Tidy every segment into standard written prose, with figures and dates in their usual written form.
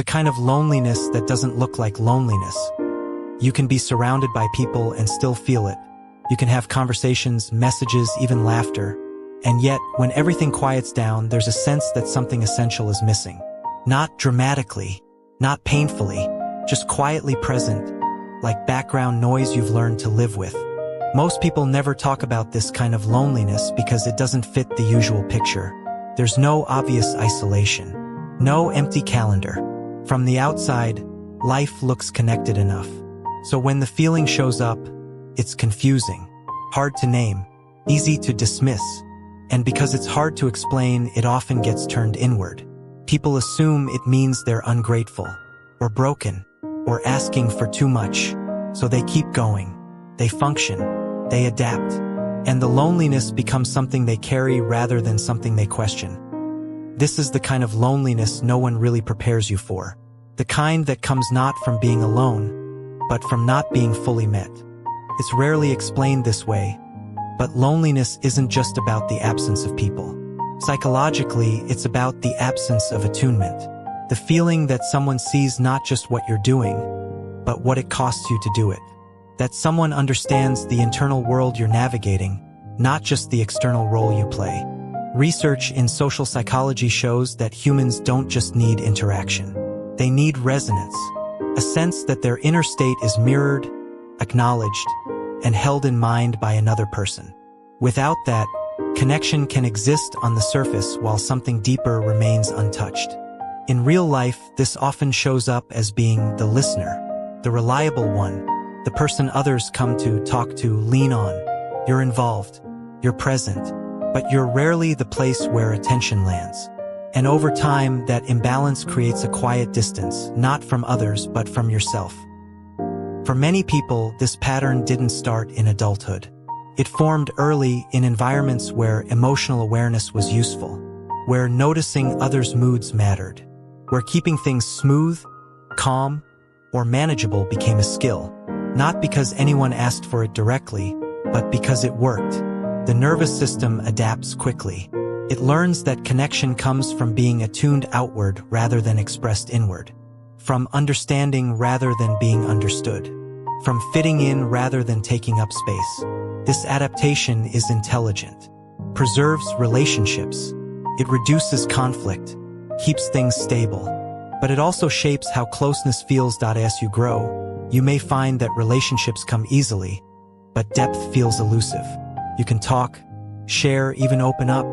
The kind of loneliness that doesn't look like loneliness. You can be surrounded by people and still feel it. You can have conversations, messages, even laughter. And yet, when everything quiets down, there's a sense that something essential is missing. Not dramatically, not painfully, just quietly present, like background noise you've learned to live with. Most people never talk about this kind of loneliness because it doesn't fit the usual picture. There's no obvious isolation, no empty calendar. From the outside, life looks connected enough. So when the feeling shows up, it's confusing, hard to name, easy to dismiss. And because it's hard to explain, it often gets turned inward. People assume it means they're ungrateful, or broken, or asking for too much. So they keep going. They function. They adapt. And the loneliness becomes something they carry rather than something they question. This is the kind of loneliness no one really prepares you for. The kind that comes not from being alone, but from not being fully met. It's rarely explained this way, but loneliness isn't just about the absence of people. Psychologically, it's about the absence of attunement. The feeling that someone sees not just what you're doing, but what it costs you to do it. That someone understands the internal world you're navigating, not just the external role you play. Research in social psychology shows that humans don't just need interaction. They need resonance, a sense that their inner state is mirrored, acknowledged, and held in mind by another person. Without that, connection can exist on the surface while something deeper remains untouched. In real life, this often shows up as being the listener, the reliable one, the person others come to, talk to, lean on. You're involved, you're present, but you're rarely the place where attention lands. And over time, that imbalance creates a quiet distance, not from others, but from yourself. For many people, this pattern didn't start in adulthood. It formed early in environments where emotional awareness was useful, where noticing others' moods mattered, where keeping things smooth, calm, or manageable became a skill, not because anyone asked for it directly, but because it worked. The nervous system adapts quickly. It learns that connection comes from being attuned outward rather than expressed inward, from understanding rather than being understood, from fitting in rather than taking up space. This adaptation is intelligent, preserves relationships, it reduces conflict, keeps things stable, but it also shapes how closeness feels. As you grow, you may find that relationships come easily, but depth feels elusive. You can talk, share, even open up,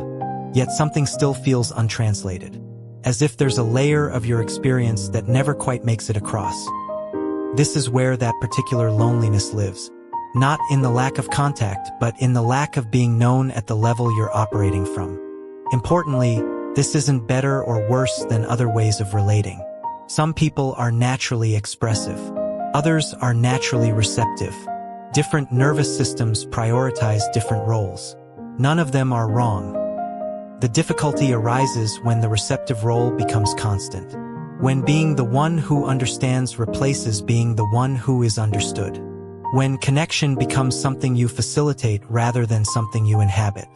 yet something still feels untranslated, as if there's a layer of your experience that never quite makes it across. This is where that particular loneliness lives, not in the lack of contact, but in the lack of being known at the level you're operating from. Importantly, this isn't better or worse than other ways of relating. Some people are naturally expressive. Others are naturally receptive. Different nervous systems prioritize different roles. None of them are wrong. The difficulty arises when the receptive role becomes constant, when being the one who understands replaces being the one who is understood, when connection becomes something you facilitate rather than something you inhabit.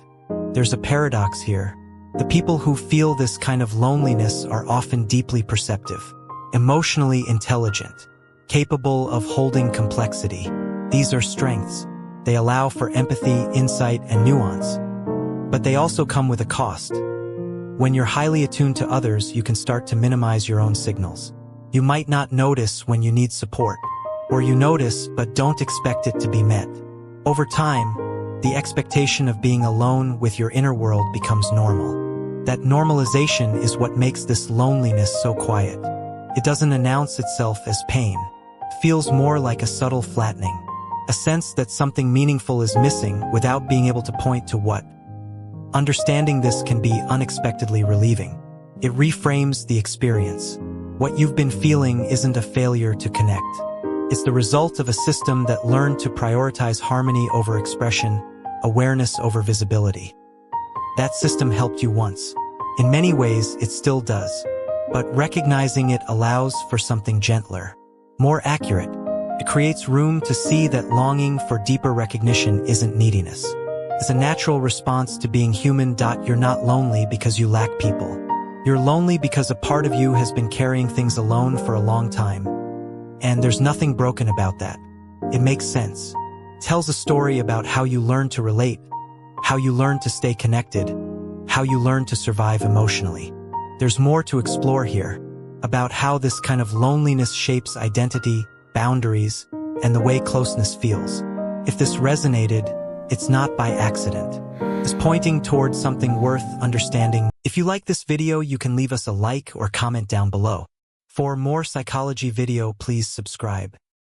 There's a paradox here. The people who feel this kind of loneliness are often deeply perceptive, emotionally intelligent, capable of holding complexity. These are strengths. They allow for empathy, insight, and nuance. But they also come with a cost. When you're highly attuned to others, you can start to minimize your own signals. You might not notice when you need support, or you notice but don't expect it to be met. Over time, the expectation of being alone with your inner world becomes normal. That normalization is what makes this loneliness so quiet. It doesn't announce itself as pain. It feels more like a subtle flattening, a sense that something meaningful is missing without being able to point to what. Understanding this can be unexpectedly relieving. It reframes the experience. What you've been feeling isn't a failure to connect. It's the result of a system that learned to prioritize harmony over expression, awareness over visibility. That system helped you once. In many ways, it still does. But recognizing it allows for something gentler, more accurate. It creates room to see that longing for deeper recognition isn't neediness. It's a natural response to being human. You're not lonely because you lack people. You're lonely because a part of you has been carrying things alone for a long time. And there's nothing broken about that. It makes sense. It tells a story about how you learn to relate, how you learn to stay connected, how you learn to survive emotionally. There's more to explore here, about how this kind of loneliness shapes identity, boundaries, and the way closeness feels. If this resonated, it's not by accident. It's pointing towards something worth understanding. If you like this video, you can leave us a like or comment down below. For more psychology video, please subscribe.